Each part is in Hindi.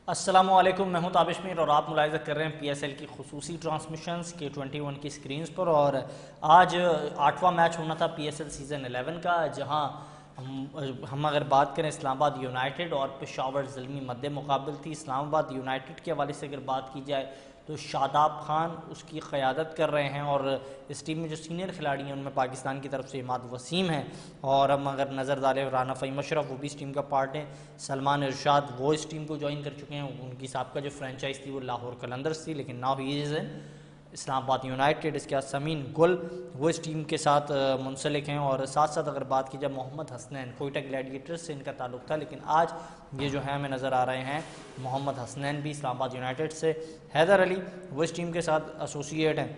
अस्सलामुअलैकुम, मैं हूं ताबिश मीर और आप मुलाहिज़ा कर रहे हैं पीएसएल की खुसूसी ट्रांसमिशंस के 21 की स्क्रीन्स पर। और आज आठवां मैच होना था पीएसएल सीज़न 11 का, जहां हम अगर बात करें इस्लामाबाद यूनाइटेड और पेशावर ज़ल्मी मद्दे मुकाबल थी। इस्लामाबाद यूनाइटेड के हवाले से अगर बात की जाए तो शादाब खान उसकी क़यादत कर रहे हैं और इस टीम में जो सीनियर खिलाड़ी हैं उनमें पाकिस्तान की तरफ से इमाद वसीम है। और हम अगर नज़र डालें राना फ़हीम अशरफ वो भी इस टीम का पार्ट है। सलमान इरशाद वो इस टीम को ज्वाइन कर चुके हैं। उनकी साबिक़ा जो फ्रेंचाइज थी वो लाहौर कलंदर्स थी, लेकिन now he is in Islamabad United. इसके बाद समीन गुल वो इस टीम के साथ मुंसलिक हैं। और साथ साथ अगर बात की जाए मोहम्मद हसनैन, कोयटा ग्लैडिएटर्स से इनका ताल्लुक था, लेकिन आज ये जो है हमें नज़र आ रहे हैं मोहम्मद हसनैन भी इस्लामाबाद यूनाइटेड से। हैदर अली वो इस टीम के साथ एसोसिएट हैं।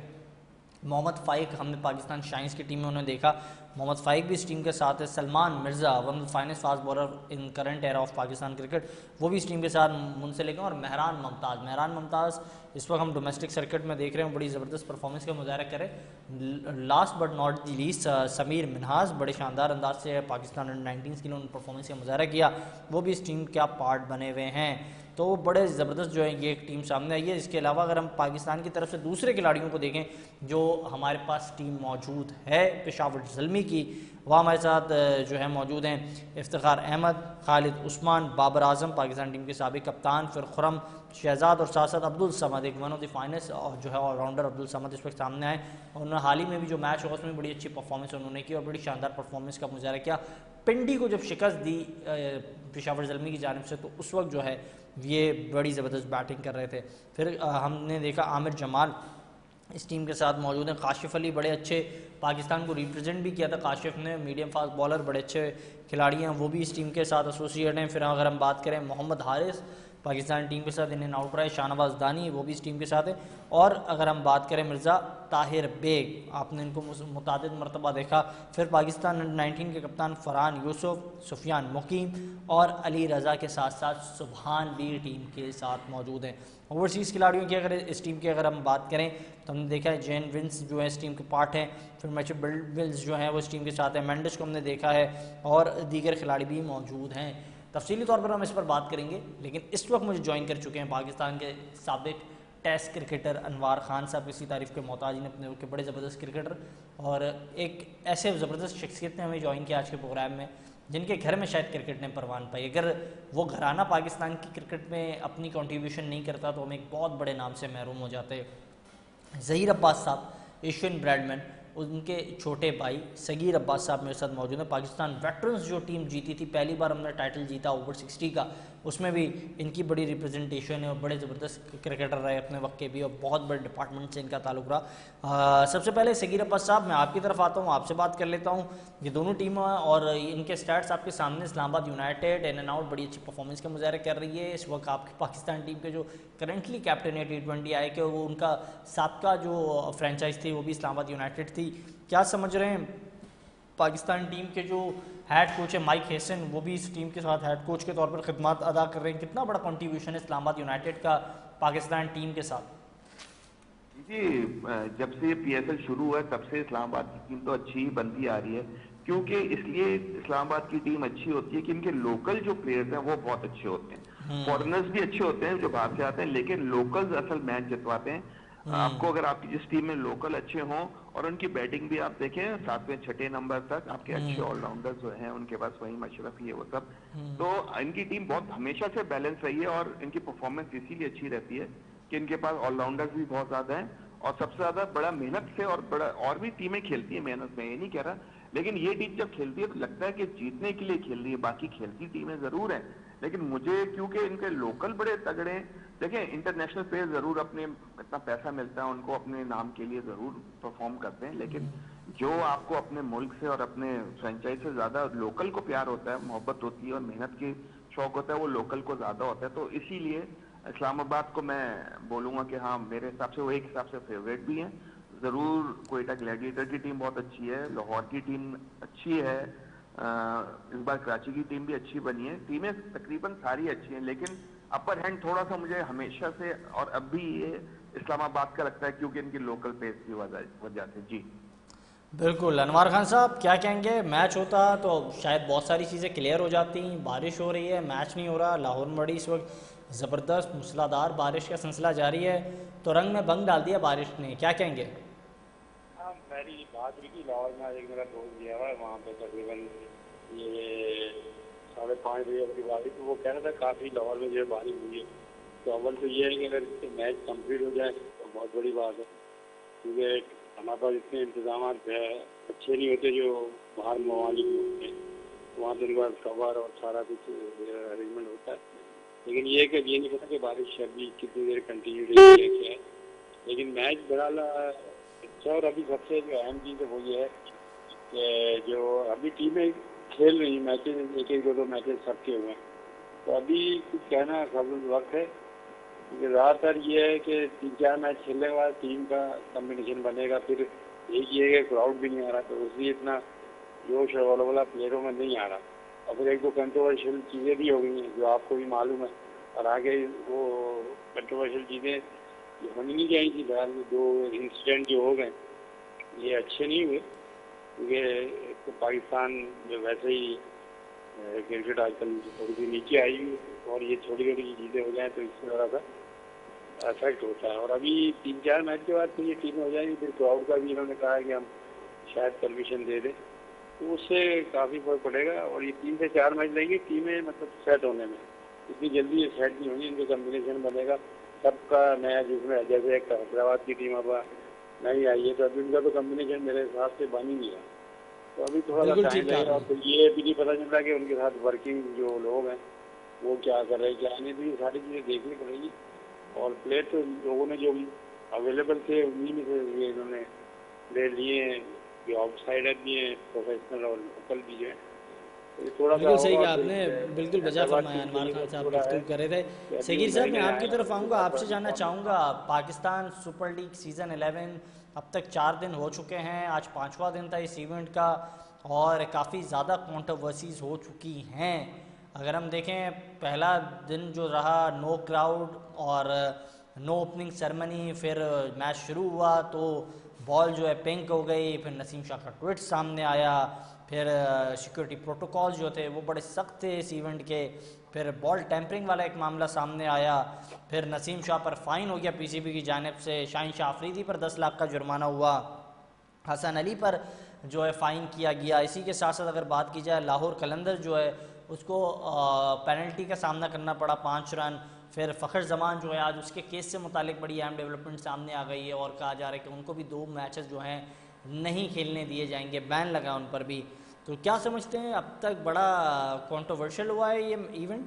मोहम्मद फ़ाइक हमने पाकिस्तान शाइन्स की टीम में उन्हें देखा, मोहम्मद फ़ाइक भी इस टीम के साथ है। Salman Mirza one of the finest fast bowler in current era of Pakistan cricket, वो भी इस टीम के साथ मुंसलिक हैं। और मेहरान मुमताज़ इस वक्त हम डोमेस्टिक सर्किट में देख रहे हैं, बड़ी ज़बरदस्त परफॉर्मेंस का मुजाहरा करें। Last but not the least Sameer Minhas बड़े शानदार अंदाज से पाकिस्तान अंडर-19 के लिए उन्होंने परफॉर्मेंस का मुजाहरा किया, वो भी इस टीम का पार्ट बने हुए हैं। तो बड़े ज़बरदस्त जो है ये एक टीम सामने आई है। इसके अलावा अगर हम पाकिस्तान की तरफ से दूसरे खिलाड़ियों को देखें जो हमारे पास टीम मौजूद है पेशावर ज़ल्मी की, वह हमारे साथ जो है मौजूद हैं इफ्तिखार अहमद, खालिद उस्मान, बाबर आजम पाकिस्तान टीम के साबिक़ कप्तान, फिर खुरम शहजाद और साथ साथ अब्दुल समद, एक वन ऑफ द फाइनेस्ट और जो है ऑलराउंडर अब्दुल समद इस वक्त सामने आए। और उन्होंने हाल ही में भी जो मैच हुआ उसमें बड़ी अच्छी परफॉर्मेंस उन्होंने की और बड़ी शानदार परफॉर्मेंस का मुजाहरा किया। पिंडी को जब शिकस्त दी पेशावर ज़ल्मी की जानिब से, तो उस वक्त जो है ये बड़ी ज़बरदस्त बैटिंग कर रहे थे। फिर हमने देखा आमिर जमाल इस टीम के साथ मौजूद हैं। काशिफ अली बड़े अच्छे पाकिस्तान को रिप्रेजेंट भी किया था काशिफ ने, मीडियम फास्ट बॉलर, बड़े अच्छे खिलाड़ी हैं, वो भी इस टीम के साथ एसोसिएट हैं। फिर अगर हम बात करें मोहम्मद हारिस पाकिस्तान टीम के साथ इन एंड आउट रहे, शाहनवाज दानी वो भी इस टीम के साथ है। और अगर हम बात करें मिर्ज़ा ताहिर बेग, आपने इनको मुतादिद मरतबा देखा। फिर पाकिस्तान अंडर-19 के कप्तान फ़रहान यूसुफ, सुफियान मुकीम और अली रज़ा के साथ साथ सुबहान भी टीम के साथ मौजूद हैं। ओवरसीज़ खिलाड़ियों की अगर इस टीम की अगर हम बात करें तो हमने देखा है जेन विंस जो है इस टीम के पार्ट हैं। फिर मैचो बिल्स जो है वो इस टीम के साथ है। मेंडिस को हमने देखा है और दीगर खिलाड़ी भी मौजूद हैं। तफसीली तौर पर हम इस पर बात करेंगे, लेकिन इस वक्त मुझे ज्वाइन कर चुके हैं पाकिस्तान के साबिक टेस्ट क्रिकेटर अनवार खान साहब, किसी तारीफ़ के मोहताज ने अपने के बड़े ज़बरदस्त क्रिकेटर और एक ऐसे ज़बरदस्त शख्सियत ने हमें ज्वाइन किया आज के प्रोग्राम में जिनके घर में शायद क्रिकेट ने परवान पाई। अगर वो घराना पाकिस्तान की क्रिकेट में अपनी कंट्रीब्यूशन नहीं करता तो हम एक बहुत बड़े नाम से महरूम हो जाते। ज़हीर अब्बास साहब, एशियन ब्रैडमैन, उनके छोटे भाई सगीर अब्बास साहब मेरे साथ मौजूद हैं। पाकिस्तान वेटरन्स जो टीम जीती थी, पहली बार हमने टाइटल जीता ओवर 60 का, उसमें भी इनकी बड़ी रिप्रेजेंटेशन है और बड़े ज़बरदस्त क्रिकेटर रहे अपने वक्त के भी और बहुत बड़े डिपार्टमेंट से इनका ताल्लुक रहा। सबसे पहले सगीर अब्बास साहब, मैं आपकी तरफ आता हूँ, आपसे बात कर लेता हूँ। ये दोनों टीमें और इनके स्टैट्स आपके सामने। Islamabad United in and out बड़ी अच्छी परफॉर्मेंस का मुजाहरा कर रही है इस वक्त। आपकी पाकिस्तान टीम के जो करंटली कैप्टन है T20 आए के, वो उनका साबिक़ा जो फ्रेंचाइज थी वो भी इस्लामाबाद यूनाइटेड थी। क्या समझ रहे हैं पाकिस्तान टीम के जो हेड कोच है माइक हेसन, वो भी इस टीम के साथ हेड कोच के तौर पर खिदमत अदा कर रहे हैं, कितना बड़ा कंट्रीब्यूशन है इस्लामाबाद यूनाइटेड का पाकिस्तान टीम के साथ? जी, जब से पीएसएल शुरू हुआ है तब से इस्लामाबाद की टीम तो अच्छी ही बनती आ रही है, क्योंकि इसलिए इस्लामाबाद की टीम अच्छी होती है कि इनके लोकल जो प्लेयर्स हैं वो बहुत अच्छे होते हैं। फॉरेनर्स भी अच्छे होते हैं जो बाहर से आते हैं, लेकिन लोकल्स असल मैच जितवाते हैं। आपको अगर आपकी जिस टीम में लोकल अच्छे हों और उनकी बैटिंग भी आप देखें 7वें 6ठे नंबर तक आपके अच्छे ऑलराउंडर्स जो हैं उनके पास, वही अशरफी है वो सब, तो इनकी टीम बहुत हमेशा से बैलेंस रही है और इनकी परफॉर्मेंस इसीलिए अच्छी रहती है कि इनके पास ऑलराउंडर्स भी बहुत ज्यादा हैं और सबसे ज्यादा बड़ा मेहनत से, और बड़ा और भी टीमें खेलती है मेहनत में, ये नहीं कह रहा, लेकिन ये टीम जब खेलती है तो लगता है कि जीतने के लिए खेल रही है। बाकी खेलती टीमें जरूर हैं, लेकिन मुझे क्योंकि इनके लोकल बड़े तगड़े हैं, देखें इंटरनेशनल प्लेयर जरूर अपने इतना पैसा मिलता है उनको, अपने नाम के लिए जरूर परफॉर्म करते हैं, लेकिन जो आपको अपने मुल्क से और अपने फ्रेंचाइज से ज्यादा लोकल को प्यार होता है, मोहब्बत होती है और मेहनत की शौक होता है, वो लोकल को ज्यादा होता है। तो इसीलिए इस्लामाबाद को मैं बोलूंगा कि हाँ, मेरे हिसाब से वो एक हिसाब से फेवरेट भी हैं जरूर। कोयटा ग्लैडिएटर की टीम बहुत अच्छी है, लाहौर की टीम अच्छी है, इस बार कराची की टीम भी अच्छी बनी है। टीमें तकरीबन सारी अच्छी हैं, लेकिन अपर हैंड थोड़ा सा मुझे हमेशा से और अब भी ये इस्लामाबाद का लगता है, क्योंकि इनकी लोकल पेस की वजह से। जी बिल्कुल। अनवर खान साहब क्या कहेंगे, मैच होता तो शायद बहुत सारी चीज़ें क्लियर हो जाती। बारिश हो रही है, मैच नहीं हो रहा। लाहौर में बड़ी इस वक्त ज़बरदस्त मूसलाधार बारिश का सिलसिला जारी है, तो रंग में भंग डाल दिया बारिश ने, क्या कहेंगे? हाँ, मेरी बात हुई थी लाहौर में। आज एक मेरा दोस्त गया हुआ है वहाँ पे, तकरीबन ये 5:30 बजे की बारिश। तो वो कह रहा था काफ़ी लाहौर में जो है बारिश हुई है। तो अव्वल तो ये है कि अगर मैच कंप्लीट हो जाए तो बहुत बड़ी बात है, क्योंकि हमारे पास इतने इंतजाम अच्छे नहीं होते जो बाहर ममालिक में होते हैं। वहाँ तो उनके पास कवर और सारा कुछ अरेंजमेंट होता है। लेकिन ये है कि ये नहीं पता कि बारिश अभी कितनी देर कंटिन्यू रहेगी है क्या है। लेकिन मैच बहरहाल अच्छा। और अभी सबसे जो अहम चीज़ है वो ये है कि जो अभी टीमें खेल रही मैचेस, एक एक दो दो मैचेस सबके हुए हैं। तो अभी कुछ कहना कबल वक्त है, क्योंकि ज़्यादातर ये है कि 3-4 मैच खेलने के बाद टीम का कम्बिनेशन बनेगा। फिर एक ये है कि क्राउड भी नहीं आ रहा, तो इसलिए इतना जोश और वलवला प्लेयरों में नहीं आ रहा। और फिर एक दो कंट्रोवर्शियल चीज़ें भी हो गई हैं जो आपको भी मालूम है। और आगे वो कंट्रोवर्शियल चीज़ें ये होनी नहीं चाहिए थी। बहरहाल 2 इंसिडेंट जो हो गए ये अच्छे नहीं हुए, क्योंकि एक तो पाकिस्तान जो वैसे ही क्रिकेट आजकल थोड़ी सी नीचे आई हुई है, और ये छोटी छोटी चीज़ें हो जाएँ तो इससे थोड़ा सा अफेक्ट होता है। और अभी 3-4 मैच के बाद तो ये टीमें हो जाएंगी। फिर क्राउड का भी इन्होंने कहा है कि हम शायद परमिशन दे दें, तो उससे काफ़ी फर्क पड़ेगा। और ये 3 से 4 मैच लेंगे टीमें, मतलब सेट होने में इतनी जल्दी ये सेट नहीं होगी। इनका कम्बिनेशन बनेगा सबका नया, जिसमें जैसे एक हैदराबाद की टीम अब नहीं आई है, तो अभी उनका तो कम्बिनेशन मेरे हिसाब से बन ही नहीं रहा। तो अभी थोड़ा सा बिल्कुल टाइम ठीक कहा लगेगा। और आपने। फिर ये भी नहीं पता चल रहा कि उनके साथ वर्किंग जो लोग हैं वो क्या कर रहे हैं क्या नहीं, तो ये सारी चीज़ें देखनी पड़ेगी। और प्लेयर तो लोगों ने जो अवेलेबल थे उन्हीं में से ये इन्होंने प्लेयर लिए हैं, जो आउटसाइडर भी हैं, प्रोफेशनल और लोकल भी जो है। तो ये थोड़ा सा बिल्कुल सही होगा। और कहा फिर आपने, बिल्कुल वजह हैदराबाद फरमाया। टीम के अनवार लिए खान बस साहब थोड़ा है गुफ्तगू कर रहे कि थे। अभी वो सगीर नए साहब, मैं नए आपकी आए हैं, तरफ उनके आऊँगा, साथ आपसे जानना चाहूँगा। हाँ। पाकिस्तान सुपर लीग सीज़न 11 अब तक 4 दिन हो चुके हैं, आज 5वां दिन था इस इवेंट का, और काफ़ी ज़्यादा कंट्रोवर्सीज हो चुकी हैं। अगर हम देखें, पहला दिन जो रहा नो क्राउड और नो ओपनिंग सेरेमनी, फिर मैच शुरू हुआ तो बॉल जो है पिंक हो गई, फिर नसीम शाह का ट्वीट सामने आया, फिर सिक्योरिटी प्रोटोकॉल जो थे वो बड़े सख्त थे इस इवेंट के, फिर बॉल टैंपरिंग वाला एक मामला सामने आया, फिर नसीम शाह पर फ़ाइन हो गया पीसीबी की जानिब से, शाहीन शाह अफरीदी पर 10 लाख का जुर्माना हुआ, हसन अली पर जो है फ़ाइन किया गया। इसी के साथ साथ अगर बात की जाए, लाहौर कलंदर जो है उसको पेनल्टी का सामना करना पड़ा 5 रन। फिर फ़खर जमान जो है आज उसके केस से मुतालिक बड़ी अहम डेवलपमेंट सामने आ गई है, और कहा जा रहा है कि उनको भी 2 मैचेस जो हैं नहीं खेलने दिए जाएंगे, बैन लगा उन पर भी। तो क्या समझते हैं, अब तक बड़ा कंट्रोवर्शियल हुआ है ये इवेंट?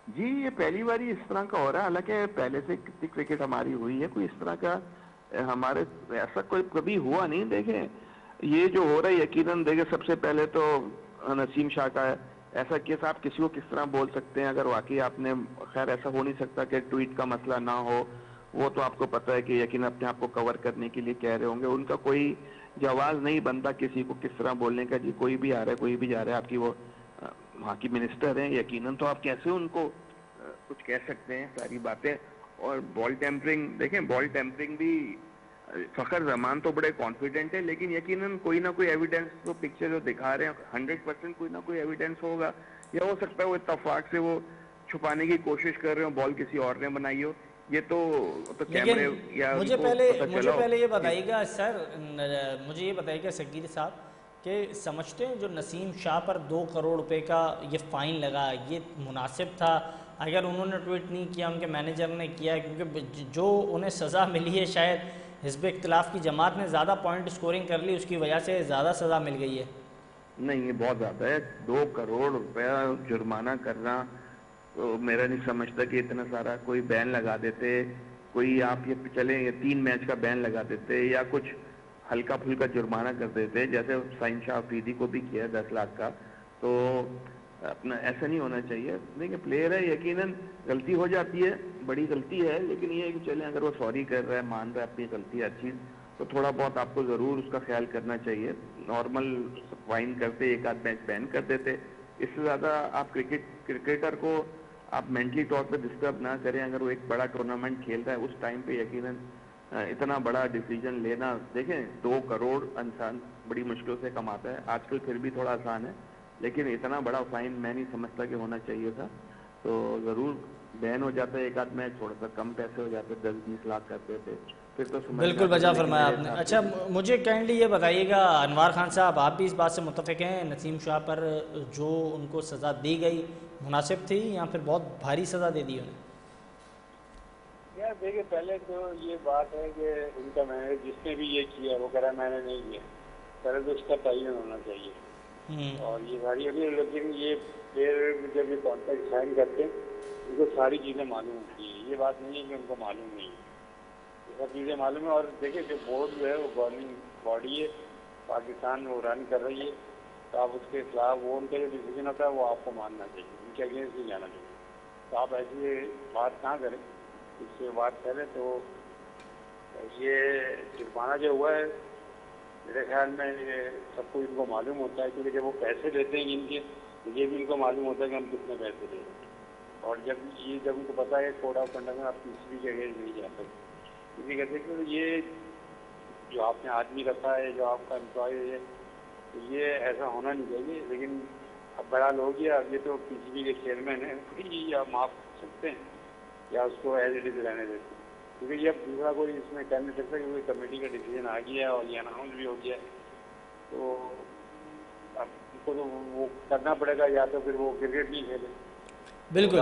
जी, ये पहली बार ही इस तरह का हो रहा है। हालांकि पहले से कितनी क्रिकेट हमारी हुई है, कोई इस तरह का हमारे ऐसा कोई कभी हुआ नहीं। देखें ये जो हो रहा है, यकीनन देखें सबसे पहले तो नसीम शाह का है। ऐसा केस आप किसी को किस तरह बोल सकते हैं, अगर वाकई आपने, खैर ऐसा हो नहीं सकता कि ट्वीट का मसला ना हो, वो तो आपको पता है कि यकीन अपने आप को कवर करने के लिए कह रहे होंगे। उनका कोई जवाब नहीं बनता किसी को किस तरह बोलने का। जी कोई भी आ रहा है, कोई भी जा रहा है, आपकी वो वहाँ की मिनिस्टर हैं, यकीनन तो आप कैसे उनको कुछ कह सकते हैं, सारी बातें। और बॉल टेम्परिंग, देखें बॉल टेम्परिंग भी फखर जमान तो बड़े कॉन्फिडेंट है, लेकिन यकीनन कोई ना कोई एविडेंस, तो पिक्चर जो दिखा रहे हैं 100% कोई ना कोई एविडेंस होगा। या हो सकता है वो इत्तेफाक से वो छुपाने की कोशिश कर रहे हो, बॉल किसी और ने बनाई हो। ये तो लेकिन कैमरे या मुझे उनको पहले पता मुझे चला हो पहले ये कि बताइएगा सर, मुझे ये बताइएगा सकीर साहब, कि समझते हैं जो नसीम शाह पर 2 करोड़ रुपए का ये फ़ाइन लगा, ये मुनासिब था? अगर उन्होंने ट्वीट नहीं किया, उनके मैनेजर ने किया, क्योंकि जो उन्हें सज़ा मिली है शायद हिज़्ब इख्तिलाफ की जमात ने ज़्यादा पॉइंट स्कोरिंग कर ली, उसकी वजह से ज़्यादा सज़ा मिल गई है। नहीं, ये बहुत ज्यादा है। 2 करोड़ रुपया जुर्माना करना, तो मेरा नहीं समझता कि इतना सारा कोई बैन लगा देते। कोई आप ये चले ये 3 मैच का बैन लगा देते, या कुछ हल्का फुल्का जुर्माना कर देते, जैसे साइन शाह अफरीदी को भी किया 10 लाख का। तो अपना ऐसा नहीं होना चाहिए। देखिए प्लेयर है, यकीनन गलती हो जाती है, बड़ी गलती है, लेकिन ये है कि चले अगर वो सॉरी कर रहा है, मान रहा है अपनी गलती है अच्छी, तो थोड़ा बहुत आपको ज़रूर उसका ख्याल करना चाहिए। नॉर्मल फाइन करते, 1 आध मैच बैन कर देते। इससे ज़्यादा आप क्रिकेटर को आप मेंटली तौर पे डिस्टर्ब ना करें। अगर वो एक बड़ा टूर्नामेंट खेल रहा है उस टाइम पे यकीनन इतना बड़ा डिसीजन लेना, देखें 2 करोड़ इंसान बड़ी मुश्किल से कमाता है आजकल, फिर भी थोड़ा आसान है, लेकिन इतना बड़ा फाइन मैं नहीं समझता कि होना चाहिए था। तो जरूर बैन हो जाता है एक आध मैच, थोड़ा सा कम पैसे हो जाते, 10-20 लाख करते थे, फिर तो समझ में बिल्कुल आता था, बजा लेकिन फरमाया मेरे आपने। हिसाब अच्छा, से मुझे काइंडली ये बताइएगा अनवार खान साहब, आप भी इस बात से मुत्तफिक हैं नसीम शाह पर जो उनको सज़ा दी गई मुनासिब थी या फिर बहुत भारी सज़ा दे दी उन्हें? यार देखिए, पहले तो ये बात है कि उनका मैनेजर जिसने भी ये किया वो कह रहा है मैंने नहीं किया, पहले तो उसका तयन होना चाहिए। और ये सारी अभी, लेकिन ये प्लेयर जब ये कॉन्ट्रैक्ट साइन करते हैं उनको सारी चीज़ें मालूम होती है, ये बात नहीं है कि उनको मालूम नहीं है, ये सब चीज़ें मालूम है। और देखिए जो बोर्ड जो है वो गवर्निंग बॉडी है, पाकिस्तान वो रन कर रही है, तो आप उसके खिलाफ वो उनका जो डिसीजन होता है वो आपको मानना चाहिए, उनके अगेंस्ट नहीं जाना चाहिए। तो आप ऐसी बात ना करें, इससे बात करें तो ये जुर्माना जो हुआ है मेरे ख्याल में ये सबको इनको मालूम होता है, क्योंकि जब वो पैसे लेते हैं इनके, तो ये भी इनको मालूम होता है कि हम कितने पैसे दे रहे हैं। और जब उनको पता है कोड ऑफ कंडक्ट में आप किसी के अगेंस्ट नहीं जा सकते, इसी कहते हैं कि ये जो आपने आदमी रखा है, जो आपका एम्प्लॉय है, तो ये ऐसा होना नहीं चाहिए। लेकिन अब बड़ा हो गया, अब ये तो पीसीबी के चेयरमैन है, या माफ़ कर सकते हैं या उसको एज इट इज रहने देते हैं, क्योंकि ये अब दूसरा कोई इसमें कर नहीं सकता, क्योंकि कमेटी का डिसीजन आ गया है और ये अनाउंस भी हो गया है। तो अब उनको तो वो करना पड़ेगा, या तो फिर वो क्रिकेट नहीं खेले। बिल्कुल,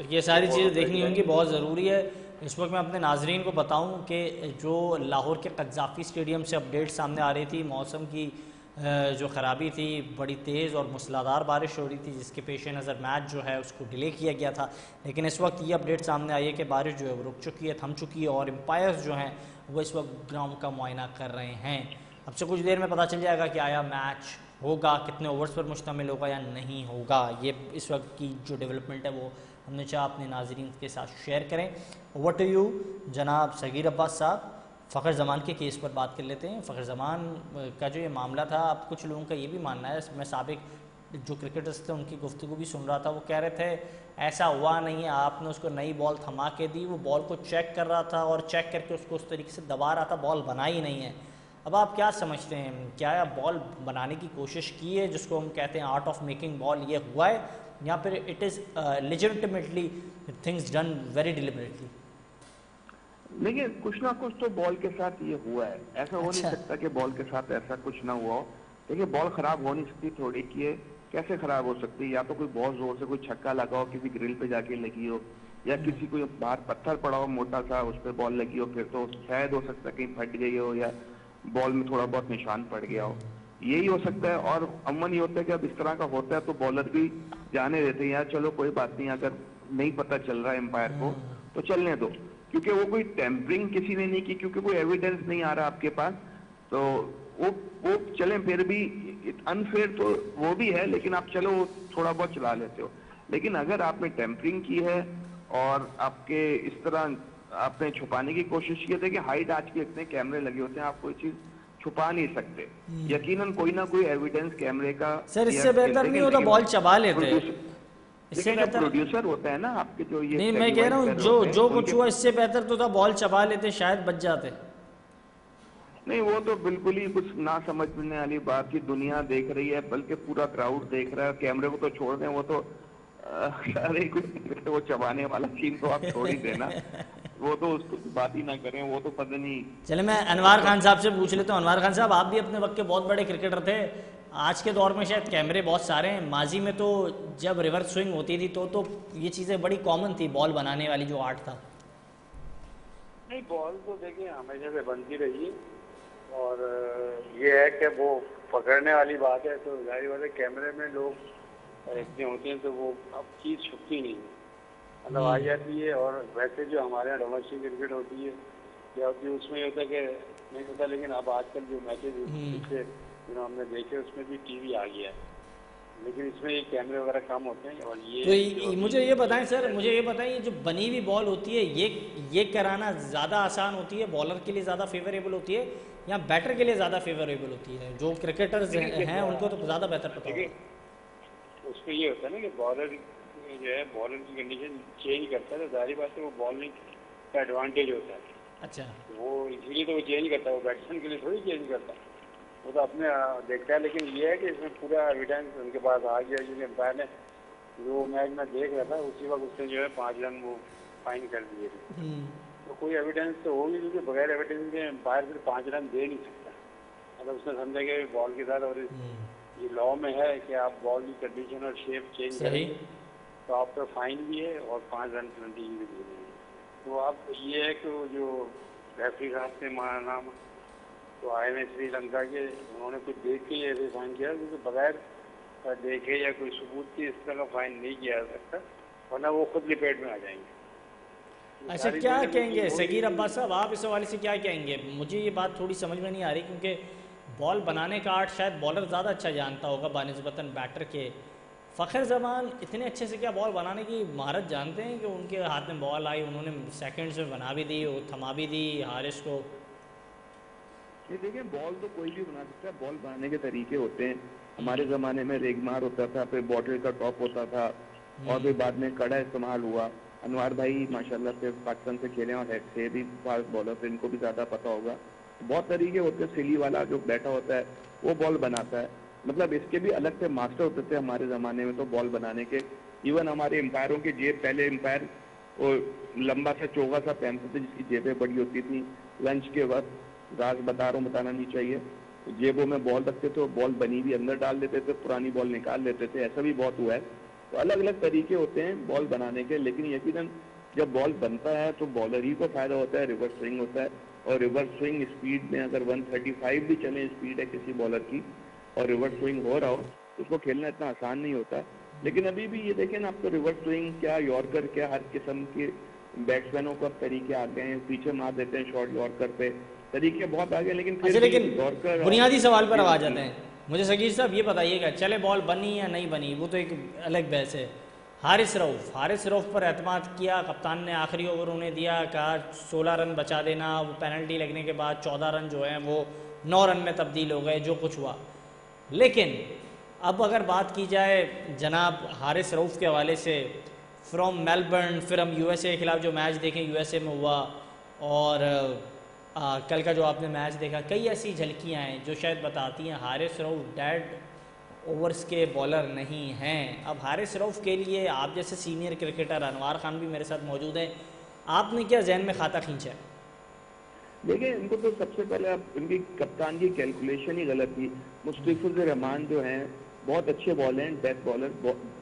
ये सारी चीज़ें देखनी होंगी, बहुत ज़रूरी है। इस वक्त मैं अपने नाजरीन को बताऊं कि जो लाहौर के कज़ाफ़ी स्टेडियम से अपडेट सामने आ रही थी, मौसम की जो ख़राबी थी, बड़ी तेज़ और मूसलाधार बारिश हो रही थी, जिसके पेश नज़र मैच जो है उसको डिले किया गया था। लेकिन इस वक्त ये अपडेट सामने आई है कि बारिश जो है वो रुक चुकी है, थम चुकी है, और एम्पायर्स जो हैं वो इस वक्त ग्राउंड का मुआयना कर रहे हैं। अब से कुछ देर में पता चल जाएगा कि आया मैच होगा, कितने ओवर्स पर मुश्तमिल होगा या नहीं होगा। ये इस वक्त की जो डेवलपमेंट है वो हमने चाहा अपने नाजरीन के साथ शेयर करें। ओवर टू यू जनाब सगीर अब्बास साहब। फ़खर ज़मान के केस पर बात कर लेते हैं। फ़खर ज़मान का जो ये मामला था, अब कुछ लोगों का ये भी मानना है, मैं साबिक जो क्रिकेटर्स थे उनकी गुफ्तगू भी सुन रहा था, वो कह रहे थे ऐसा हुआ नहीं है, आपने उसको नई बॉल थमा के दी, वो बॉल को चेक कर रहा था और चेक करके उसको उस तरीके से दबा रहा था, बॉल बना ही नहीं है। अब आप क्या समझते हैं, क्या बॉल बनाने की कोशिश की है, जिसको हम कहते हैं आर्ट ऑफ मेकिंग बॉल, ये हुआ है, या फिर it is legitimately things done very deliberately? देखिए कुछ ना कुछ तो बॉल के साथ ये हुआ है, ऐसा हो नहीं अच्छा। सकता कि बॉल के साथ ऐसा कुछ ना हुआ हो। देखिए बॉल खराब हो नहीं सकती, थोड़ी की है, कैसे खराब हो सकती है? या तो कोई बहुत जोर से कोई छक्का लगा हो, किसी ग्रिल पे जाके लगी हो, या किसी कोई बाहर पत्थर पड़ा हो मोटा सा, उस पर बॉल लगी हो, फिर तो शायद हो सकता है कहीं फट गई हो या बॉल में थोड़ा बहुत निशान पड़ गया हो, यही हो सकता है। और अमूमन ये होता है कि अब इस तरह का होता है तो बॉलर भी जाने देते हैं, यार चलो कोई बात नहीं, अगर नहीं पता चल रहा है एम्पायर को तो चलने दो, क्योंकि वो कोई टेम्परिंग किसी ने नहीं की, क्योंकि कोई एविडेंस नहीं आ रहा आपके पास, तो वो चलें। फिर भी अनफेयर तो वो भी है, लेकिन आप चलो थोड़ा बहुत चला लेते हो। लेकिन अगर आपने टेम्परिंग की है और आपके इस तरह आपने छुपाने की कोशिश की है, देखिए हाइट आज के इतने कैमरे लगे होते हैं, आप कोई चीज छुपा नहीं सकते, यकीनन कोई ना कोई एविडेंस कैमरे का। सर इससे बेहतर नहीं होता बॉल चबा लेते? इससे लेकिन जो बेहतर प्रोड्यूसर होता है ना आपके, जो ये नहीं, मैं कह रहा हूँ जो कुछ हुआ इससे बेहतर तो था बॉल चबा लेते, शायद बच जाते। नहीं, वो तो बिल्कुल ही कुछ ना समझने वाली बात की, दुनिया देख रही है, बल्कि पूरा क्राउड देख रहा है, कैमरे को तो छोड़ दें, वो तो अरे कुछ वो चबाने वाला सीन तो आप छोड़ ही देना, वो तो उसको बात ही ना करें, वो तो पता नहीं। चले मैं अनवार खान साहब से पूछ लेता हूँ। अनवार खान साहब, आप भी अपने वक्त के बहुत बड़े क्रिकेटर थे, आज के दौर में शायद कैमरे बहुत सारे हैं, माजी में तो जब रिवर्स स्विंग होती थी तो ये चीज़ें बड़ी कॉमन थी, बॉल बनाने वाली जो आर्ट था। नहीं, बॉल तो देखिए हमेशा से बनती रही है, और ये है कि वो पकड़ने वाली बात है, तो जाहिर बात है कैमरे में लोग इतने होते हैं तो वो अब चीज़ छुपती नहीं है, मतलब आ जाती है। और वैसे जो हमारे यहाँ डोमेस्टिक क्रिकेट होती है क्या होती है, उसमें ये होता है कि नहीं होता, लेकिन अब आजकल जो मैचेज पिछले दिनों हमने देखे उसमें भी टीवी आ गया है, लेकिन इसमें ये कैमरे वगैरह कम होते हैं। और तो मुझे ये बताएं सर, मुझे ये बताएं, ये जो बनी हुई बॉल होती है ये कराना ज़्यादा आसान होती है, बॉलर के लिए ज़्यादा फेवरेबल होती है, या बैटर के लिए ज़्यादा फेवरेबल होती है? जो क्रिकेटर्स हैं उनको तो ज़्यादा बेहतर पता होगा। उसमें ये होता है ना कि बॉलर जो है, बॉलर की कंडीशन चेंज करता है, तो जाहिर बात है वो बॉलिंग का एडवांटेज होता है। अच्छा। वो इसीलिए तो वो चेंज करता है, वो बैट्समैन के लिए थोड़ी चेंज करता है, वो तो अपने देखता है। लेकिन ये है कि इसमें पूरा एविडेंस उनके पास आ गया, क्योंकि एम्पायर ने जो मैच में देख रहा था उसी वक्त उसने जो है 5 रन वो फाइन कर दिए थे। तो कोई एविडेंस तो होगी, क्योंकि बगैर एविडेंस के एम्पायर फिर 5 रन दे नहीं सकता। मतलब उसने समझा कि बॉल के साथ, और ये लॉ में है कि आप बॉल की कंडीशन और शेप चेंज सही। करेंगे तो आप पर फाइन भी है और 5 रन पेनल्टी भी देंगे। तो आप ये है कि जो रेफरी साहब से नाम तो आए हैं श्रीलंका के, उन्होंने कुछ देख के ऐसे फाइन किया, क्योंकि बगैर देखे या कोई सबूत के इस तरह का फाइन नहीं किया जा सकता, वरना वो खुद लिपेट में आ जाएंगे। अच्छा, क्या कहेंगे सगीर अब्बास साहब, आप इस हवाले से क्या कहेंगे? मुझे ये बात थोड़ी समझ में नहीं आ रही, क्योंकि बॉल बनाने का आर्ट शायद बॉलर ज़्यादा अच्छा जानता होगा बानिस्बतन बैटर के। फ़खर जमान इतने अच्छे से क्या बॉल बनाने की महारत जानते हैं कि उनके हाथ में बॉल आई, उन्होंने सेकंड्स में बना भी दी, थमा भी दी हारिस को? ये देखिए, बॉल तो कोई भी बना सकता है, बॉल बनाने के तरीके होते हैं। हमारे ज़माने में रेगमार होता था, फिर बॉटल का टॉप होता था, और फिर बाद में कड़ा इस्तेमाल हुआ। अनवर भाई माशाल्लाह से पाकिस्तान से खेले और है भी फास्ट बॉलर, तो इनको भी ज़्यादा पता होगा। बहुत तरीके होते हैं, सिली वाला जो बैठा होता है वो बॉल बनाता है। मतलब इसके भी अलग से मास्टर होते थे हमारे ज़माने में तो बॉल बनाने के। इवन हमारे एम्पायरों के जेब, पहले एम्पायर वो लंबा सा चोगा सा पहनते थे जिसकी जेबें बड़ी होती थी। लंच के वक्त, राज बता रहा हूँ, बताना नहीं चाहिए, जेबों में बॉल रखते थे, बॉल बनी भी अंदर डाल देते थे, पुरानी बॉल निकाल लेते थे, ऐसा भी बहुत हुआ है। तो अलग अलग तरीके होते हैं बॉल बनाने के, लेकिन यकीनन जब बॉल बनता है तो बॉलर ही को फायदा होता है, रिवर्स स्विंग होता है। और रिवर्स स्विंग स्पीड में अगर 135 भी चले स्पीड है किसी बॉलर की और रिवर्स स्विंग हो रहा हो तो उसको खेलना इतना आसान नहीं होता। लेकिन अभी भी ये देखें ना, आपको रिवर्स स्विंग क्या, यॉर्कर क्या, हर किस्म के बैट्समैनों को अब तरीके आ गए हैं, पीछे मार देते हैं शॉर्ट यॉर्कर पे, तरीके बहुत आ गए। लेकिन अच्छा, लेकिन यॉर्कर बुनियादी सवाल पर अब आ जाते हैं। मुझे सगीर साहब ये बताइएगा, चले बॉल बनी या नहीं बनी वो तो एक अलग बहस है। हारिस रऊफ पर एतमाद किया, कप्तान ने आखिरी ओवर उन्हें दिया, कहा 16 रन बचा देना, वो पेनल्टी लगने के बाद 14 रन जो हैं वो 9 रन में तब्दील हो गए, जो कुछ हुआ। लेकिन अब अगर बात की जाए जनाब हारिस रऊफ के हवाले से, फ्रॉम मेलबर्न, फिर हम यूएसए के खिलाफ जो मैच देखें यूएसए में हुआ, और कल का जो आपने मैच देखा, कई ऐसी झलकियां हैं जो शायद बताती हैं हारिस रऊफ डेड ओवर्स के बॉलर नहीं हैं। अब हारिस रऊफ के लिए आप जैसे सीनियर क्रिकेटर, अनवार खान भी मेरे साथ मौजूद हैं, आपने क्या जहन में खाता खींचा है? देखिए, इनको तो सबसे पहले अब इनकी कप्तान की कैलकुलेशन ही गलत थी। मुस्तफिजुर रहमान जो हैं बहुत अच्छे बॉलर हैं, डेथ बॉलर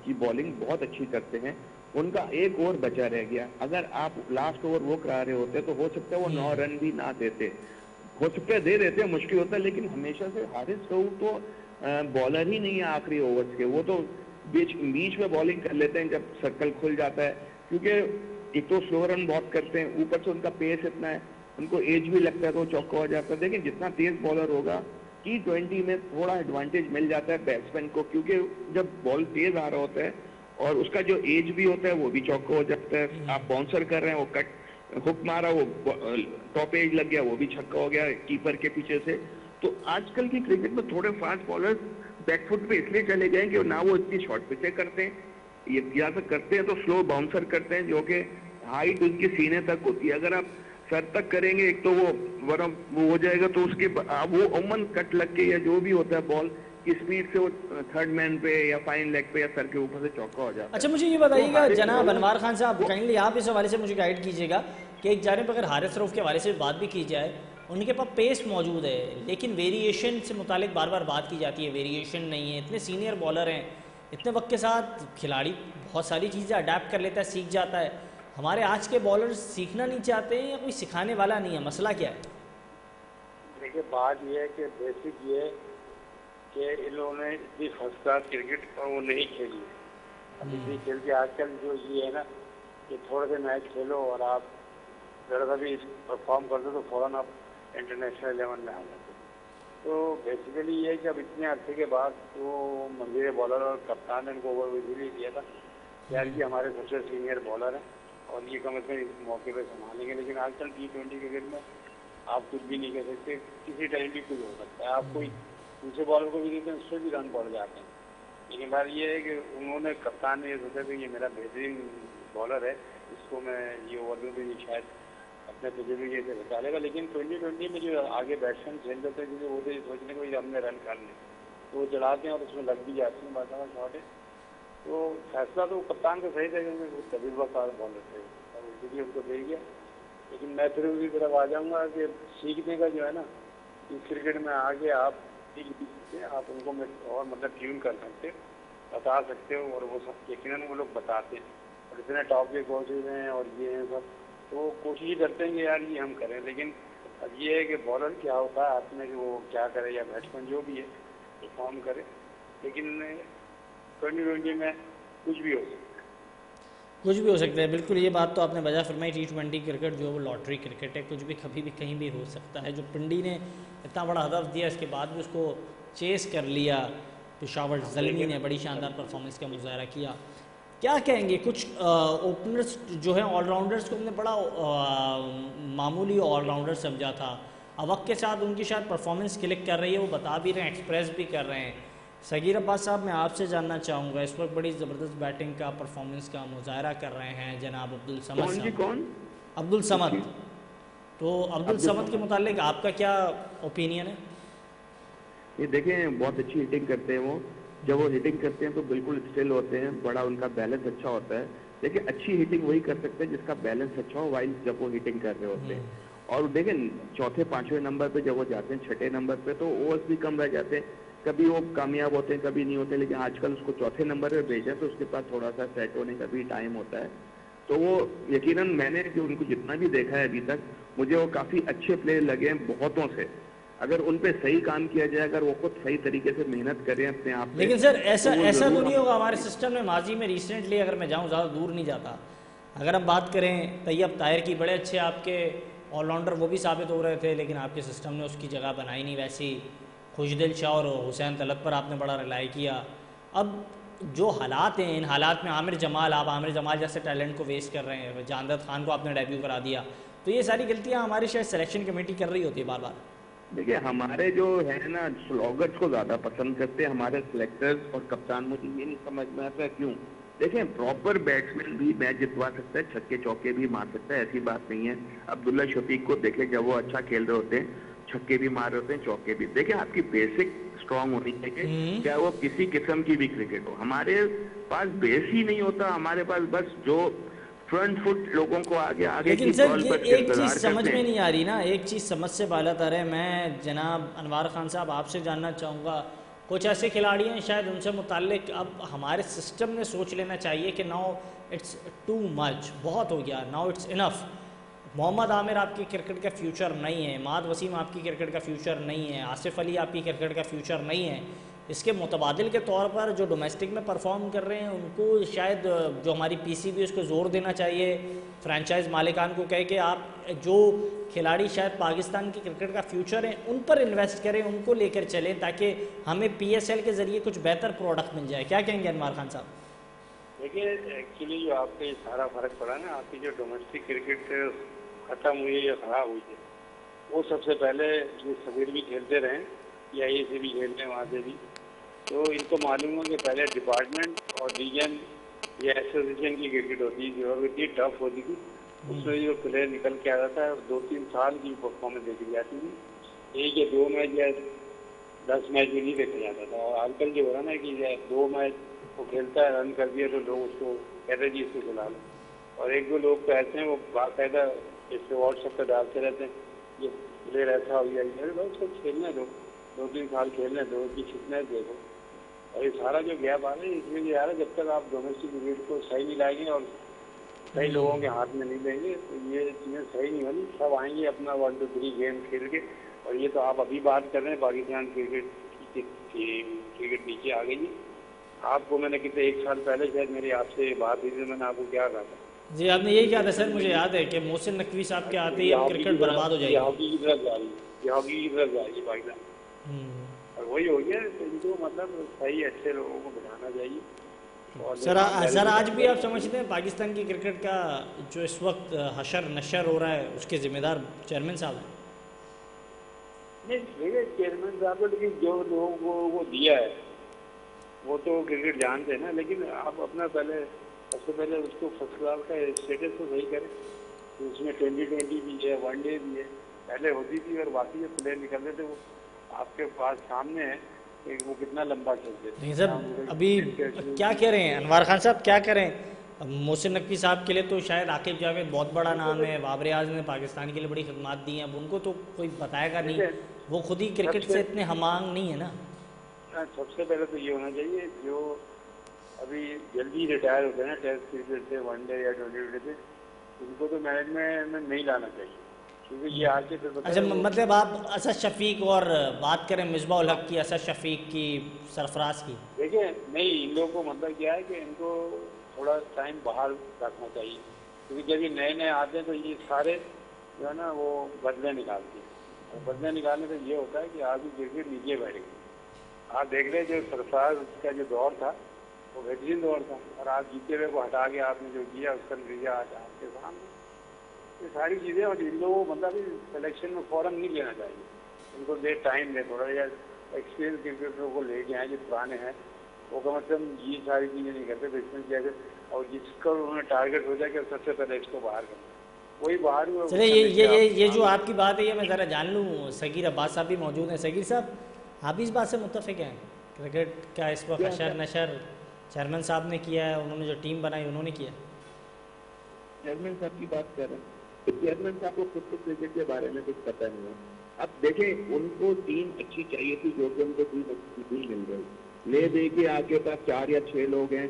की बॉलिंग बहुत अच्छी करते हैं। उनका एक ओवर बचा रह गया, अगर आप लास्ट ओवर वो करा रहे होते तो हो सकता है वो 9 रन भी ना देते, हो सकता है दे देते, मुश्किल होता है। लेकिन हमेशा से हारिस रऊफ तो बॉलर ही नहीं है आखिरी ओवर्स के, वो तो बीच बीच में बॉलिंग कर लेते हैं जब सर्कल खुल जाता है, क्योंकि एक तो स्लो रन बहुत करते हैं, ऊपर से उनका पेस इतना है, उनको एज भी लगता है तो चौका हो जाता है। देखिए, जितना तेज बॉलर होगा T20 में थोड़ा एडवांटेज मिल जाता है बैट्समैन को, क्योंकि जब बॉल तेज आ रहा होता है और उसका जो एज भी होता है वो भी चौका हो जाता है। आप बाउंसर कर रहे हैं, वो कट हुक मारा, वो टॉप एज लग गया, वो भी छक्का हो गया कीपर के पीछे से। तो आजकल की क्रिकेट में थोड़े फास्ट बॉलर बैकफुट पे इसलिए चले गए कि ना वो इतनी शॉर्ट पिचें करते हैं, ये या तो करते हैं तो स्लो बाउंसर करते हैं, जो कि हाइट उनके सीने तक होती है। अगर आप सर तक करेंगे एक तो वो हो जाएगा, तो उसके वो अमन कट लग के या जो भी होता है बॉल की स्पीड से वो थर्ड मैन पे या फाइन लेग पे या सर के ऊपर से चौका हो जाता है। अच्छा, मुझे ये बताइएगा जनाब अनवार खान साहब, काइंडली आप इस हवाले से मुझे गाइड कीजिएगा कि एक जानब अगर हारिस रऊफ के हवाले से बात भी की जाए, उनके पास पेस मौजूद है, लेकिन वेरिएशन से मुतालिक बार बार बात की जाती है, वेरिएशन नहीं है। इतने सीनियर बॉलर हैं, इतने वक्त के साथ खिलाड़ी बहुत सारी चीज़ें अडेप्ट कर लेता है, सीख जाता है। हमारे आज के बॉलर सीखना नहीं चाहते हैं या कोई सिखाने वाला नहीं है, मसला क्या है? देखिए, बात यह है कि बेसिक ये है कि इन लोगों ने इतनी फर्स्ट क्लास क्रिकेट वो नहीं खेली है। अब इसी खेल के आजकल जो ये है ना कि थोड़े से मैच खेलो और आप ज़रा सा भी परफॉर्म कर दो तो फ़ौरन आप इंटरनेशनल लेवल में आ जाते। तो बेसिकली ये है कि अब इतने अरसे के बाद वो मंदिर बॉलर और कप्तान ने इनको ओवर इजीली दिया था यार, ये हमारे सबसे सीनियर बॉलर हैं और ये कम से कम इस मौके पर संभालेंगे। लेकिन आजकल T20 क्रिकेट में आप कुछ भी नहीं कह सकते, किसी टाइम भी कुछ हो सकता है। आप कोई दूसरे बॉलर को भी देते हैं, उससे भी रन पड़ जाते हैं। लेकिन बात ये है कि उन्होंने, कप्तान ने ये सोचा कि ये मेरा बेहतरीन बॉलर है, इसको मैं ये ओवर दूँ तो ये शायद मैं तुझे भी ये बता लेगा। लेकिन 2020 में जो आगे बैट्समैन खेल रहे थे क्योंकि वो तो सोचने को हमने रन करने, तो वो चलाते हैं और उसमें लग भी जाती हैं बात शॉट है। तो फैसला तो कप्तान का सही था क्योंकि वो तजुर्बाकार बॉलर थे और इसलिए उनको दे गया। लेकिन मैं फिर उसी तरफ आ जाऊँगा कि सीखने का जो है ना, इस क्रिकेट में आगे आप सीख भी सकते, आप उनको और मतलब ट्यून कर सकते, बता सकते हो, और वो सब यकीनन वो लोग बताते हैं। और इतने टॉप के कोचेज हैं और ये हैं सब, तो कोशिश करते हैं कि यार ये हम करें। लेकिन अब ये है कि बॉलर क्या होता है हाथ में कि वो क्या करे, या बैट्समैन जो भी है परफॉर्म करे। लेकिन 2020 में कुछ भी हो सकता है। कुछ भी हो सकता है, बिल्कुल ये बात तो आपने वजह फरमाई। T20 क्रिकेट जो है वो लॉटरी क्रिकेट है, कुछ भी कभी भी कहीं भी हो सकता है। जो पिंडी ने इतना बड़ा हदफ दिया, इसके बाद भी उसको चेस कर लिया। पेशावर ज़ल्मी ने बड़ी शानदार परफॉर्मेंस का मुजाहरा किया। क्या कहेंगे कुछ ओपनर्स जो हैं, ऑलराउंडर्स को हमने बड़ा मामूली ऑलराउंडर समझा था, अब वक्त के साथ उनकी शायद परफॉर्मेंस क्लिक कर रही है, वो बता भी रहे हैं, एक्सप्रेस भी कर रहे हैं। सगीर अब्बास साहब, मैं आपसे जानना चाहूँगा, इस वक्त बड़ी ज़बरदस्त बैटिंग का परफॉर्मेंस का मुजाहरा कर रहे हैं जनाब अब्दुल समद साहब। कौन? अब्दुल समद। तो अब्दुल समद के मुतालिक आपका क्या ओपिनियन है? ये देखें, बहुत अच्छी हिटिंग करते हैं वो। जब वो हिटिंग करते हैं तो बिल्कुल स्टिल होते हैं, बड़ा उनका बैलेंस अच्छा होता है। देखिए, अच्छी हिटिंग वही कर सकते हैं जिसका बैलेंस अच्छा हो वाइल जब वो हिटिंग कर रहे होते हैं। और देखें, चौथे पांचवें नंबर पे जब वो जाते हैं, छठे नंबर पे, तो ओवर्स भी कम रह जाते हैं। कभी वो कामयाब होते हैं, कभी नहीं होते। लेकिन आजकल उसको चौथे नंबर पे भेजा तो उसके पास थोड़ा सा सेट होने का भी टाइम होता है। तो वो यकीनन, मैंने जो उनको जितना भी देखा है अभी तक, मुझे वो काफी अच्छे प्लेयर लगे हैं बहुतों से। अगर उन पे सही काम किया जाए, अगर वो खुद सही तरीके से मेहनत करें अपने आप पे, लेकिन सर ऐसा वो ऐसा तो जरूर नहीं होगा हमारे सिस्टम में माजी में रिसेंटली, अगर मैं जाऊँ ज़्यादा दूर नहीं जाता, अगर हम बात करें तैयब ताहिर की, बड़े अच्छे आपके ऑलराउंडर वो भी साबित हो रहे थे, लेकिन आपके सिस्टम ने उसकी जगह बनाई नहीं वैसी। खुशदिल शाह और हुसैन तलत पर आपने बड़ा रिलाई किया। अब जो हालात हैं, इन हालात में आमिर जमाल, आप आमिर जमाल जैसे टैलेंट को वेस्ट कर रहे हैं, जानदत खान को आपने डेब्यू करा दिया, तो ये सारी गलतियाँ हमारी शायद सिलेक्शन कमेटी कर रही होती है बार बार। देखिए, हमारे जो है ना स्लॉगर्स को ज्यादा पसंद करते हैं हमारे सिलेक्टर्स और कप्तान। मुझे ये नहीं समझ में आता क्यों। देखें, प्रॉपर बैट्समैन भी मैच जितवा सकता है, छक्के चौके भी मार सकता है, ऐसी बात नहीं है। अब्दुल्ला शफीक को देखें, जब वो अच्छा खेल रहे होते हैं, छक्के भी मार रहे होते हैं, चौके भी। देखिए, आपकी बेसिक स्ट्रांग होनी चाहिए, चाहे वो किसी किस्म की भी क्रिकेट हो। हमारे पास बेस ही नहीं होता, हमारे पास बस जो फ्रंट फुट लोगों को आगे आगे लेकिन की सर बॉल ये पर एक चीज़ समझ करते में हैं। नहीं आ रही ना, एक चीज़ समझ से बालत आ रहा है। मैं जनाब अनवार खान साहब आपसे जानना चाहूँगा, कुछ ऐसे खिलाड़ी हैं शायद उनसे मुताल्लिक अब हमारे सिस्टम ने सोच लेना चाहिए कि नाउ इट्स टू मच, बहुत हो गया, now it's enough. Mohammad Aamir आपकी क्रिकेट का फ्यूचर नहीं है, माद वसीम आपकी क्रिकेट का फ्यूचर नहीं है, आसिफ अली आपकी क्रिकेट का फ्यूचर नहीं है। इसके मुतबादिल के तौर पर जो डोमेस्टिक में परफॉर्म कर रहे हैं उनको शायद जो हमारी पीसीबी उसको ज़ोर देना चाहिए, फ्रेंचाइज मालिकान को कह के आप जो खिलाड़ी शायद पाकिस्तान की क्रिकेट का फ्यूचर है उन पर इन्वेस्ट करें, उनको लेकर चलें, ताकि हमें पीएसएल के ज़रिए कुछ बेहतर प्रोडक्ट मिल जाए। क्या कहेंगे अनवार खान साहब? देखिए, एक्चुअली जो आपको ये सारा फर्क पड़ा ना, आपकी जो डोमेस्टिक क्रिकेट खत्म हुई है या खराब हुई है, वो सबसे पहले ये सगीर भी खेलते रहे या ये से भी खेलते हैं वहाँ से भी, तो इनको मालूम है कि पहले डिपार्टमेंट और रीजन या एसोसिएशन की क्रिकेट होती थी और इतनी टफ होती थी, उसमें जो प्लेयर निकल के आता था 2-3 साल की परफॉर्मेंस देखी जाती थी। एक या 2 मैच या 10 मैच में नहीं देखा जाता था। और आजकल जो हो रहा ना कि 2 मैच वो खेलता है, रन कर दिया तो लोग उसको कहते हैं जी इसको खिला लो। और 1-2 लोग तो ऐसे हैं वो बाकायदा इससे व्हाट्सएप पर डालते रहते हैं ये प्लेयर ऐसा हो गया, भाई उसको खेलने दो, 2-3 साल खेलने दो, उसकी फिटनेस देखो। और ये सारा जो गैप आ रहा है इसमें ये आ रहा है, जब तक आप डोमेस्टिक क्रिकेट को सही नहीं लाएंगे और सही लोगों के हाथ में नहीं देंगे तो ये चीज़ें सही नहीं होनी। सब आएंगे अपना 1-2-3 गेम खेल के, और ये तो आप अभी बात कर रहे हैं पाकिस्तान क्रिकेट की क्रिकेट नीचे आ गई। आपको मैंने कितने 1 साल पहले शायद मेरी आपसे बात हुई थी, मैंने आपको क्या कहा था? जी आपने यही कहा था सर, मुझे याद है कि मोहसिन नकवी साहब के आते ही अब क्रिकेट बर्बाद हो जाएगी, हॉकी की तरफ जा रही है, ये हॉकी की तरफ जा रही है पाकिस्तान। और वही हो गया, तो इनको मतलब सही अच्छे लोगों को बिठाना चाहिए। और सर आज भी आप समझते हैं पाकिस्तान की क्रिकेट का जो इस वक्त हशर नशर हो रहा है उसके जिम्मेदार चेयरमैन साहब हैं? नहीं, देखिए चेयरमैन साहब को, लेकिन जो लोगों को वो दिया है वो तो क्रिकेट जानते हैं ना, लेकिन आप अपना पहले सबसे पहले उसको फर्स्ट क्लास का स्टेटस तो सही करें। तो उसमें 2020 भी है, वनडे भी है, पहले होती थी। और बाकी जो प्लेयर निकलते थे वो आपके पास सामने है कि वो कितना लंबा खेलते थे। नहीं सर, अभी क्या कह रहे हैं अनवर खान साहब, क्या करें? अब मोहसिन नकवी साहब के लिए तो शायद आकिब जावेद बहुत बड़ा नाम है, बाबर आजम ने पाकिस्तान के लिए बड़ी खिदमत दी हैं, अब उनको तो कोई बताएगा नहीं, वो खुद ही क्रिकेट से इतने हमांग नहीं है ना। सबसे पहले तो ये होना चाहिए जो अभी जल्दी रिटायर होते हैं ना टेस्ट क्रिकेट से, वनडे या 2020 से, उनको तो मैनेजमेंट में नहीं लाना चाहिए, क्योंकि ये आके फिर अच्छा, मतलब आप असद शफीक और बात करें मिसबा उल हक की, असद शफीक की, सरफराज की? देखिए नहीं, इन लोगों को मतलब क्या है कि इनको थोड़ा टाइम बाहर रखना चाहिए, क्योंकि जब ये नए नए आते हैं तो ये सारे जो है ना वो बदले निकालते हैं, और बदले निकालने से ये होता है कि आगे क्रिकेट नीचे बैठ गई। आप देख रहे जो सरफराज का जो दौर था वो बेहतरीन दौर था, और आज जीते हुए को हटा के आपने जो किया उसका नतीजा आज आपके सामने, ये सारी चीज़ें। और इन लोगों को मतलब सिलेक्शन में फ़ौरन नहीं लेना चाहिए, इनको दे टाइम दे थोड़ा, या एक्सपीरियंस क्रिकेटरों को लेके आए जो पुराने हैं, वो कम से कम ये सारी चीज़ें नहीं करते बिजनेस जैसे, और जिसका उन्होंने टारगेट हो जाए कि सबसे पहले इसको बाहर करना, वही बाहर हुआ। चले ये जो आपकी बात है ये मैं ज़रा जान लूँ, सगीर अब्बास साहब भी मौजूद हैं। सगीर साहब, आप इस बात से मुत्तफिक हैं क्रिकेट का इस वक्त अशर नशर चेयरमैन साहब ने किया है, उन्होंने जो टीम बनाई उन्होंने किया? चेयरमैन साहब की बात कर रहे हैं तो चेयरमैन साहब को खुद तो क्रिकेट के बारे में कुछ पता नहीं है। अब देखें, उनको टीम अच्छी चाहिए थी, जो कि उनको टीम अच्छी नहीं मिल रही। ले दे के आपके पास 4 या 6 लोग हैं।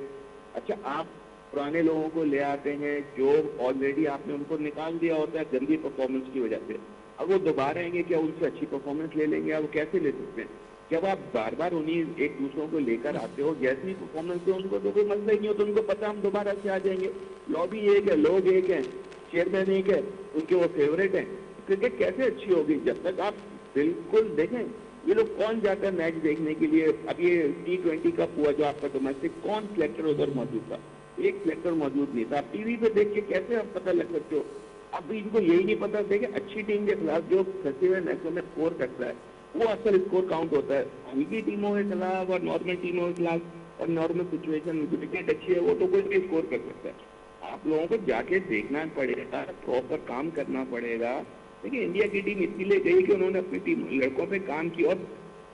अच्छा, आप पुराने लोगों को ले आते हैं जो ऑलरेडी आपने उनको निकाल दिया होता है गंदी परफॉर्मेंस की वजह से। अब वो दोबारा आएंगे क्या उनसे अच्छी परफॉर्मेंस ले लेंगे? अब वो कैसे ले सकते हैं? जब आप बार बार उन्हीं एक दूसरों को लेकर आते हो, जैसी परफॉर्मेंस है उनको तो कोई मसला ही नहीं हो, तो उनको पता हम दोबारा से आ जाएंगे। लॉबी एक है, लोग एक हैं, चेयरमैन एक है, उनके वो फेवरेट हैं। क्रिकेट कैसे अच्छी होगी जब तक आप बिल्कुल देखें। ये लोग कौन जाता है मैच देखने के लिए? अब ये T20 कप हुआ जो आपका डोमेस्टिक, कौन सिलेक्टर उधर मौजूद था? एक सिलेक्टर मौजूद नहीं था। आप टीवी पे देख के कैसे आप पता लग सकते हो? अब इनको यही नहीं पता। देखे, अच्छी टीम के खिलाफ जो फंसे हुए मैचों में स्कोर करता है वो असल स्कोर काउंट होता है। हल्की टीमों के खिलाफ और नॉर्मल टीमों के खिलाफ और नॉर्मल सिचुएशन में क्रिकेट अच्छी है वो तो कोई भी स्कोर कर सकता है। आप लोगों को जाके देखना पड़ेगा, प्रॉपर काम करना पड़ेगा। देखिए, इंडिया की टीम इसीलिए गई कि उन्होंने अपनी टीम लड़कों पे काम किया,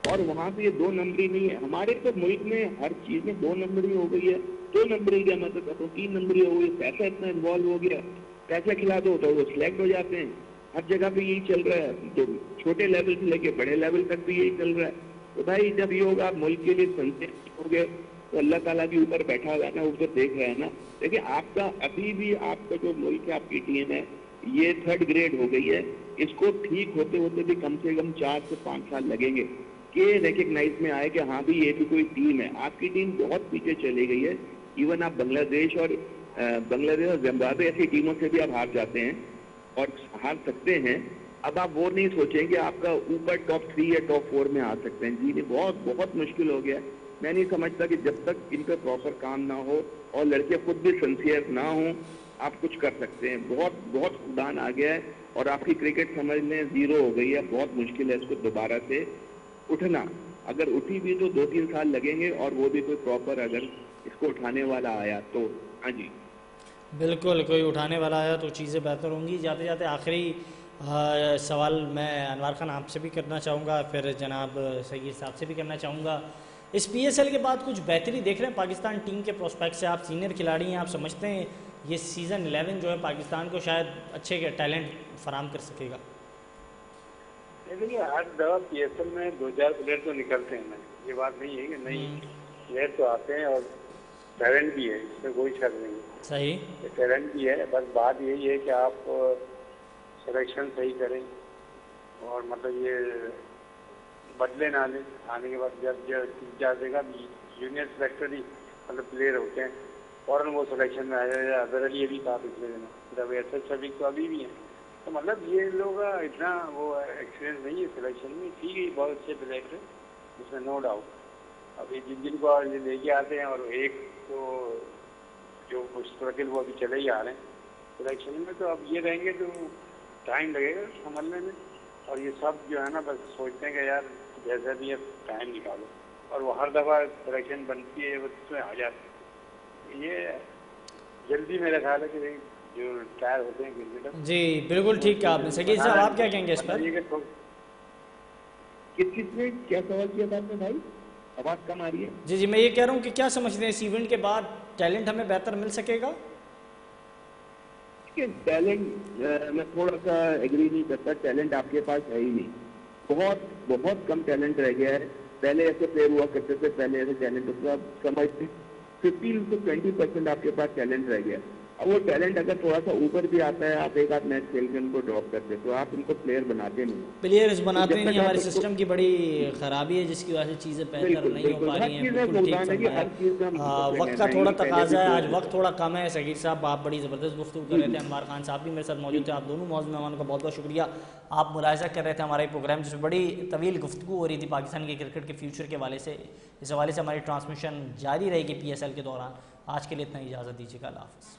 और वहाँ पे ये 2 नंबरी नहीं है। हमारे तो मुल्क में हर चीज में 2 नंबरी हो गई है। 2 नंबरी क्या मतलब, तो 3 नंबरी हो गई। पैसा इतना इन्वॉल्व हो गया, पैसा खिला दो तो वो सिलेक्ट हो जाते हैं। हर जगह पे यही चल रहा है, तो छोटे लेवल से लेके बड़े लेवल तक भी यही चल रहा है। तो भाई जब ये होगा, आप मुल्क के लिए संतुष्ट हो गए, तो अल्लाह ताला भी ऊपर बैठा हुआ है ना, ऊपर देख रहा है ना। देखिए, आपका अभी भी आपका जो मुल्क है, आपकी टीम है, ये 3rd ग्रेड हो गई है। इसको ठीक होते होते भी कम से कम 4 से 5 साल लगेंगे कि रिकग्नाइज में आए कि हाँ भी ये भी कोई टीम है। आपकी टीम बहुत पीछे चली गई है। इवन आप बांग्लादेश और जिम्बाब्वे ऐसी टीमों से भी आप हार जाते हैं और हार सकते हैं। अब आप वो नहीं सोचें कि आपका ऊपर टॉप 3 या टॉप 4 में आ सकते हैं। जी नहीं, बहुत बहुत मुश्किल हो गया। मैं नहीं समझता कि जब तक इन पर प्रॉपर काम ना हो और लड़के खुद भी सिंसियर ना हो, आप कुछ कर सकते हैं। बहुत बहुत खुदान आ गया है और आपकी क्रिकेट समझ लें जीरो हो गई है। बहुत मुश्किल है इसको दोबारा से उठना। अगर उठी भी तो 2-3 साल लगेंगे, और वो भी कोई प्रॉपर अगर इसको उठाने वाला आया तो। हाँ जी, बिल्कुल, कोई उठाने वाला आया तो चीज़ें बेहतर होंगी। जाते जाते आखिरी सवाल मैं अनवर खान आपसे भी करना चाहूँगा, फिर जनाब सगीर साहब से भी करना चाहूँगा। इस PSL के बाद कुछ बेहतरी देख रहे हैं पाकिस्तान टीम के प्रोस्पेक्ट से? आप सीनियर खिलाड़ी हैं, आप समझते हैं ये सीज़न 11 जो है पाकिस्तान को शायद अच्छे टैलेंट फराम कर सकेगा? देखिए, हर दफा PSL में 2-4 प्लेयर तो निकलते हैं ना, ये बात नहीं है कि नहीं, प्लेयर तो आते हैं और टैलेंट भी है, इसमें कोई शक नहीं है। सही, टैलेंट भी है, बस बात यही है कि आप सिलेक्शन सही करें और मतलब ये बदले ना लें। आने के बाद जब जा देगा जूनियर सेलेक्टर ही मतलब प्लेयर होते हैं, फ़ौरन वो सिलेक्शन में आ जाए। अजहर अली अभी था पिछले दिनों, जब ऐसे सभी तो अभी भी हैं। तो मतलब ये लोग इतना वो एक्सपीरियंस नहीं है सिलेक्शन में। ठीक है, बहुत अच्छे प्लेयर हैं, इसमें नो डाउट। अभी जिनको ये लेके आते हैं, और एक तो जो मुस्तकिल वो अभी चले ही आ रहे हैं सिलेक्शन में, तो अब ये रहेंगे तो टाइम लगेगा संभलने में। और ये सब जो है ना बस सोचते हैं कि यार जैसा भी है टाइम निकालो, और वो हर दफ़ा सिलेक्शन बनती है वो उसमें आ जाते हैं। ये जल्दी मेरा ख्याल है कि जो रिटायर होते हैं क्रिकेटर। जी बिल्कुल ठीक कहा आपने। सकीर साहब आप क्या कहेंगे इस पर? किस चीज में क्या सवाल किया था आपने भाई? आवाज कम आ रही है। जी मैं ये कह रहा हूँ कि क्या समझते हैं इस इवेंट के बाद टैलेंट हमें बेहतर मिल सकेगा? टैलेंट मैं थोड़ा सा एग्री नहीं करता, टैलेंट आपके पास है ही नहीं, बहुत बहुत कम टैलेंट रह गया है। पहले ऐसे प्लेयर हुआ करते थे, पहले ऐसे टैलेंट होता, अब समझते 15 से 20% आपके पास टैलेंट रह गया। अब वो टैलेंट अगर थोड़ा सा ऊपर भी आता है, आप एक आध मैच खेल के उनको ड्रॉप करते तो आप उनको प्लेयर बनाते नहीं। प्लेयर्स बनाते तो नहीं, हमारे सिस्टम की बड़ी खराबी है जिसकी वजह से चीज़ें बेहतर नहीं हो पा रही हैं। बिल्कुल ठीक फरमाया। वक्त का थोड़ा तकाजा है, आज वक्त थोड़ा कम है। सगीर साहब आप बड़ी ज़बरदस्त गुफ्तगू कर रहे थे, अनवार खान साहब भी मेरे साथ मौजूद थे। आप दोनों मौजूद मेहमानों का बहुत बहुत शुक्रिया। आप मुलाहिज़ा कर रहे थे हमारा प्रोग्राम जिसमें बड़ी तवील गुफ्तगू हो रही थी पाकिस्तान के क्रिकेट के फ्यूचर के हवाले से। इस हवाले से हमारी ट्रांसमिशन जारी रहेगी PSL के दौरान। आज के लिए इतना इजाज़त दीजिएगा, अल्लाह हाफ़िज़।